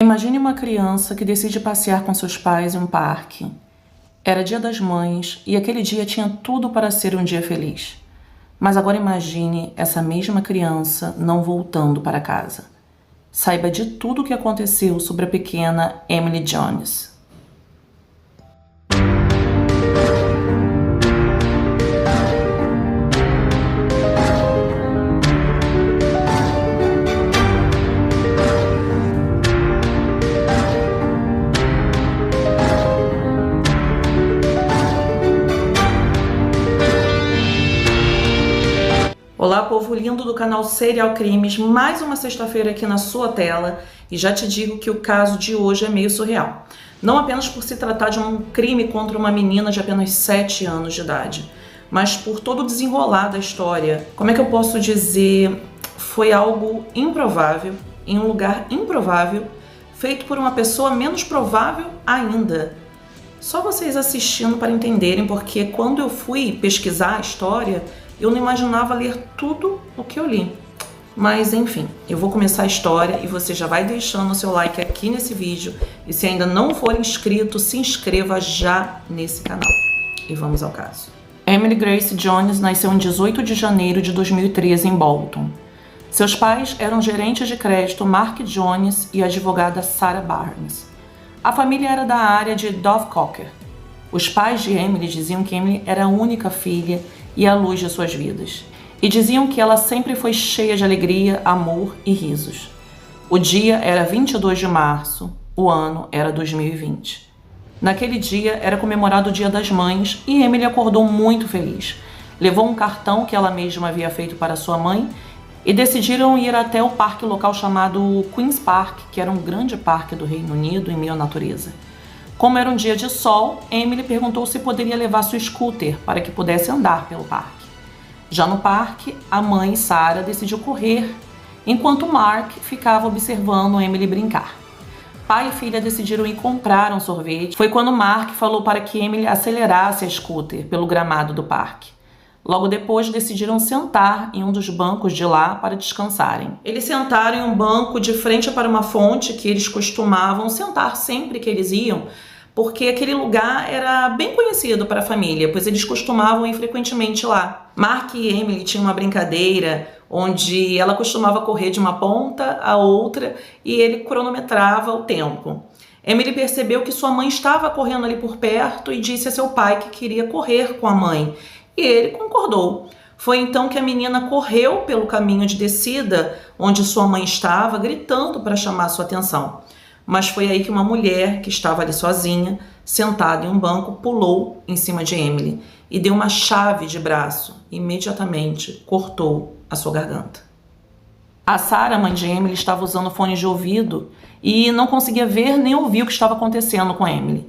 Imagine uma criança que decide passear com seus pais em um parque. Era Dia das Mães e aquele dia tinha tudo para ser um dia feliz. Mas agora imagine essa mesma criança não voltando para casa. Saiba de tudo o que aconteceu sobre a pequena Emily Jones. Olá, povo lindo do canal Serial Crimes, mais uma sexta-feira aqui na sua tela e já te digo que o caso de hoje é meio surreal. Não apenas por se tratar de um crime contra uma menina de apenas 7 anos de idade, mas por todo o desenrolar da história. Como é que eu posso dizer? Foi algo improvável, em um lugar improvável, feito por uma pessoa menos provável ainda. Só vocês assistindo para entenderem, porque quando eu fui pesquisar a história, eu não imaginava ler tudo o que eu li. Mas enfim, eu vou começar a história e você já vai deixando o seu like aqui nesse vídeo. E se ainda não for inscrito, se inscreva já nesse canal. E vamos ao caso. Emily Grace Jones nasceu em 18 de janeiro de 2013 em Bolton. Seus pais eram gerentes de crédito Mark Jones e a advogada Sarah Barnes. A família era da área de Dovecocker. Os pais de Emily diziam que Emily era a única filha e a luz de suas vidas, e diziam que ela sempre foi cheia de alegria, amor e risos. O dia era 22 de março, o ano era 2020. Naquele dia era comemorado o Dia das Mães e Emily acordou muito feliz. Levou um cartão que ela mesma havia feito para sua mãe e decidiram ir até o parque local chamado Queen's Park, que era um grande parque do Reino Unido em meio à natureza. Como era um dia de sol, Emily perguntou se poderia levar sua scooter para que pudesse andar pelo parque. Já no parque, a mãe, Sarah, decidiu correr, enquanto Mark ficava observando Emily brincar. Pai e filha decidiram ir comprar um sorvete. Foi quando Mark falou para que Emily acelerasse a scooter pelo gramado do parque. Logo depois, decidiram sentar em um dos bancos de lá para descansarem. Eles sentaram em um banco de frente para uma fonte que eles costumavam sentar sempre que eles iam, porque aquele lugar era bem conhecido para a família, pois eles costumavam ir frequentemente lá. Mark e Emily tinham uma brincadeira onde ela costumava correr de uma ponta a outra e ele cronometrava o tempo. Emily percebeu que sua mãe estava correndo ali por perto e disse a seu pai que queria correr com a mãe. E ele concordou. Foi então que a menina correu pelo caminho de descida onde sua mãe estava, gritando para chamar sua atenção. Mas foi aí que uma mulher que estava ali sozinha, sentada em um banco, pulou em cima de Emily e deu uma chave de braço. Imediatamente cortou a sua garganta. A Sarah, mãe de Emily, estava usando fones de ouvido e não conseguia ver nem ouvir o que estava acontecendo com Emily.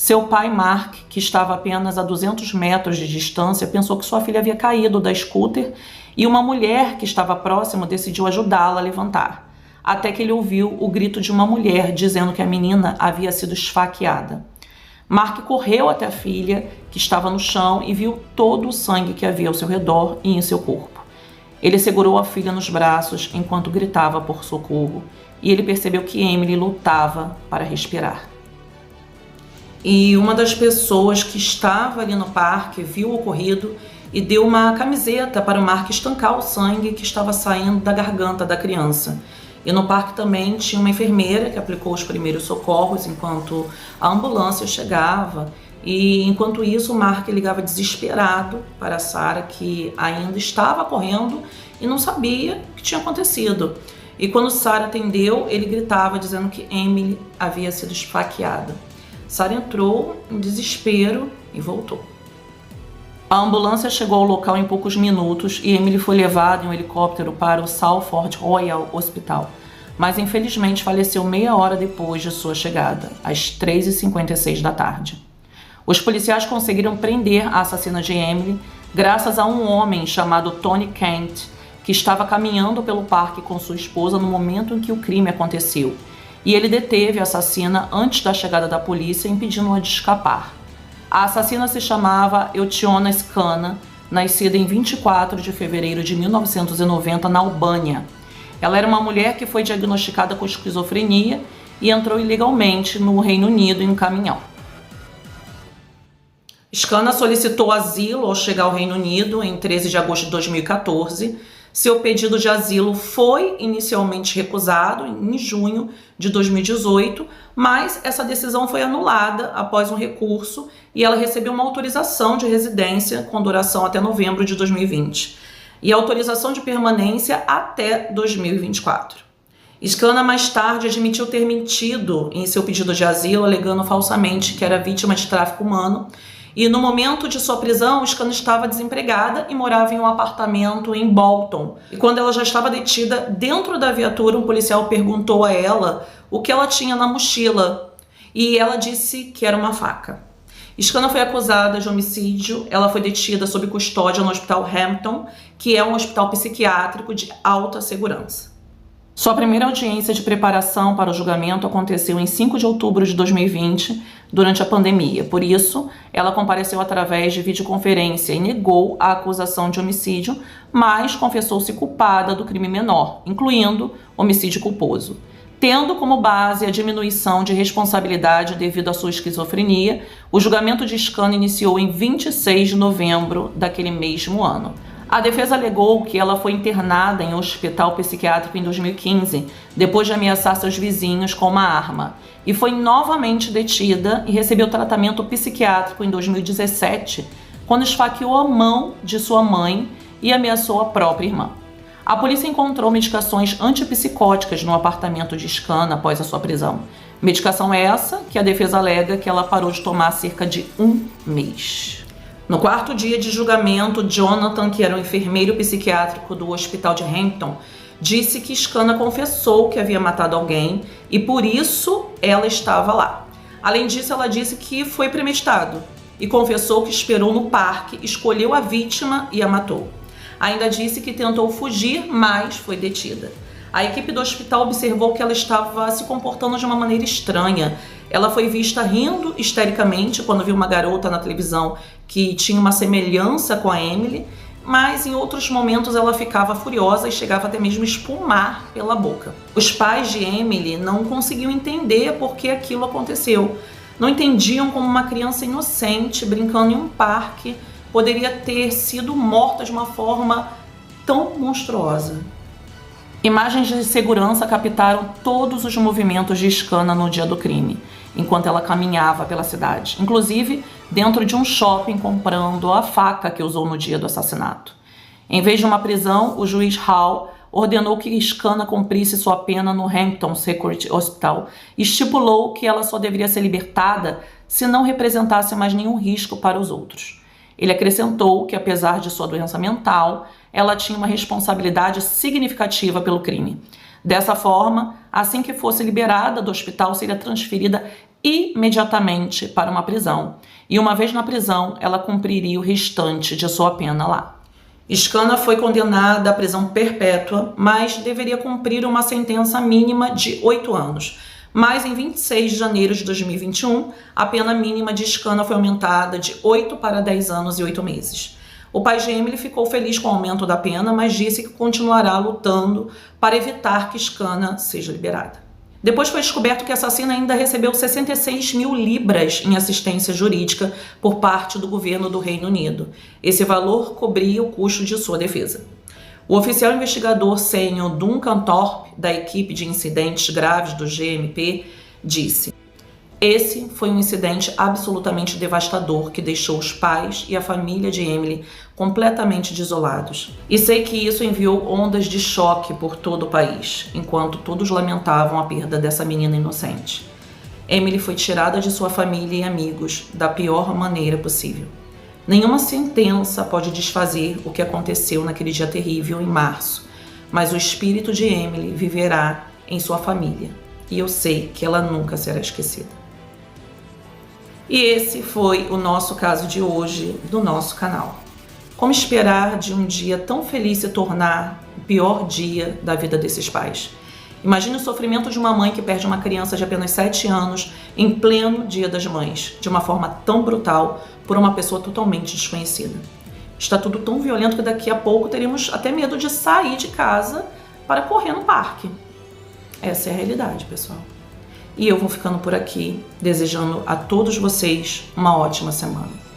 Seu pai, Mark, que estava apenas a 200 metros de distância, pensou que sua filha havia caído da scooter e uma mulher que estava próximo decidiu ajudá-la a levantar, até que ele ouviu o grito de uma mulher dizendo que a menina havia sido esfaqueada. Mark correu até a filha, que estava no chão, e viu todo o sangue que havia ao seu redor e em seu corpo. Ele segurou a filha nos braços enquanto gritava por socorro, e ele percebeu que Emily lutava para respirar. E uma das pessoas que estava ali no parque viu o ocorrido e deu uma camiseta para o Mark estancar o sangue que estava saindo da garganta da criança. E no parque também tinha uma enfermeira que aplicou os primeiros socorros enquanto a ambulância chegava. E enquanto isso, o Mark ligava desesperado para a Sarah, que ainda estava correndo e não sabia o que tinha acontecido. E quando Sarah atendeu, ele gritava dizendo que Emily havia sido esfaqueada. Sarah entrou em desespero e voltou. A ambulância chegou ao local em poucos minutos e Emily foi levada em um helicóptero para o Salford Royal Hospital, mas infelizmente faleceu meia hora depois de sua chegada, às 3h56 da tarde. Os policiais conseguiram prender a assassina de Emily graças a um homem chamado Tony Kent, que estava caminhando pelo parque com sua esposa no momento em que o crime aconteceu. E ele deteve a assassina antes da chegada da polícia, impedindo-a de escapar. A assassina se chamava Eutiona Scana, nascida em 24 de fevereiro de 1990 na Albânia. Ela era uma mulher que foi diagnosticada com esquizofrenia e entrou ilegalmente no Reino Unido em um caminhão. Scana solicitou asilo ao chegar ao Reino Unido em 13 de agosto de 2014. Seu pedido de asilo foi inicialmente recusado em junho de 2018, mas essa decisão foi anulada após um recurso e ela recebeu uma autorização de residência com duração até novembro de 2020 e autorização de permanência até 2024. Scana mais tarde admitiu ter mentido em seu pedido de asilo, alegando falsamente que era vítima de tráfico humano. E no momento de sua prisão, Scana estava desempregada e morava em um apartamento em Bolton. E quando ela já estava detida, dentro da viatura, um policial perguntou a ela o que ela tinha na mochila. E ela disse que era uma faca. Scana foi acusada de homicídio. Ela foi detida sob custódia no Hospital Hampton, que é um hospital psiquiátrico de alta segurança. Sua primeira audiência de preparação para o julgamento aconteceu em 5 de outubro de 2020, durante a pandemia. Por isso, ela compareceu através de videoconferência e negou a acusação de homicídio, mas confessou-se culpada do crime menor, incluindo homicídio culposo. Tendo como base a diminuição de responsabilidade devido à sua esquizofrenia, o julgamento de Scana iniciou em 26 de novembro daquele mesmo ano. A defesa alegou que ela foi internada em um hospital psiquiátrico em 2015, depois de ameaçar seus vizinhos com uma arma, e foi novamente detida e recebeu tratamento psiquiátrico em 2017, quando esfaqueou a mão de sua mãe e ameaçou a própria irmã. A polícia encontrou medicações antipsicóticas no apartamento de Scana após a sua prisão. Medicação essa que a defesa alega que ela parou de tomar há cerca de um mês. No quarto dia de julgamento, Jonathan, que era um enfermeiro psiquiátrico do hospital de Hampton, disse que Scana confessou que havia matado alguém e por isso ela estava lá. Além disso, ela disse que foi premeditado e confessou que esperou no parque, escolheu a vítima e a matou. Ainda disse que tentou fugir, mas foi detida. A equipe do hospital observou que ela estava se comportando de uma maneira estranha. Ela foi vista rindo histericamente quando viu uma garota na televisão que tinha uma semelhança com a Emily, mas em outros momentos ela ficava furiosa e chegava até mesmo a espumar pela boca. Os pais de Emily não conseguiam entender por que aquilo aconteceu. Não entendiam como uma criança inocente, brincando em um parque, poderia ter sido morta de uma forma tão monstruosa. Imagens de segurança captaram todos os movimentos de Scana no dia do crime, enquanto ela caminhava pela cidade, inclusive dentro de um shopping comprando a faca que usou no dia do assassinato. Em vez de uma prisão, o juiz Hall ordenou que Scana cumprisse sua pena no Hampton Security Hospital e estipulou que ela só deveria ser libertada se não representasse mais nenhum risco para os outros. Ele acrescentou que, apesar de sua doença mental, ela tinha uma responsabilidade significativa pelo crime. Dessa forma, assim que fosse liberada do hospital, seria transferida imediatamente para uma prisão. E uma vez na prisão, ela cumpriria o restante de sua pena lá. Scana foi condenada à prisão perpétua, mas deveria cumprir uma sentença mínima de 8 anos. Mas em 26 de janeiro de 2021, a pena mínima de Scana foi aumentada de 8 para 10 anos e 8 meses. O pai de Emily ficou feliz com o aumento da pena, mas disse que continuará lutando para evitar que Scana seja liberada. Depois foi descoberto que a assassina ainda recebeu 66 mil libras em assistência jurídica por parte do governo do Reino Unido. Esse valor cobria o custo de sua defesa. O oficial investigador sênior Duncan Thorpe, da equipe de incidentes graves do GMP, disse: "Esse foi um incidente absolutamente devastador que deixou os pais e a família de Emily completamente desolados. E sei que isso enviou ondas de choque por todo o país, enquanto todos lamentavam a perda dessa menina inocente. Emily foi tirada de sua família e amigos da pior maneira possível. Nenhuma sentença pode desfazer o que aconteceu naquele dia terrível em março, mas o espírito de Emily viverá em sua família, e eu sei que ela nunca será esquecida." E esse foi o nosso caso de hoje do nosso canal. Como esperar de um dia tão feliz se tornar o pior dia da vida desses pais? Imagine o sofrimento de uma mãe que perde uma criança de apenas 7 anos em pleno Dia das Mães, de uma forma tão brutal, por uma pessoa totalmente desconhecida. Está tudo tão violento que daqui a pouco teríamos até medo de sair de casa para correr no parque. Essa é a realidade, pessoal. E eu vou ficando por aqui, desejando a todos vocês uma ótima semana.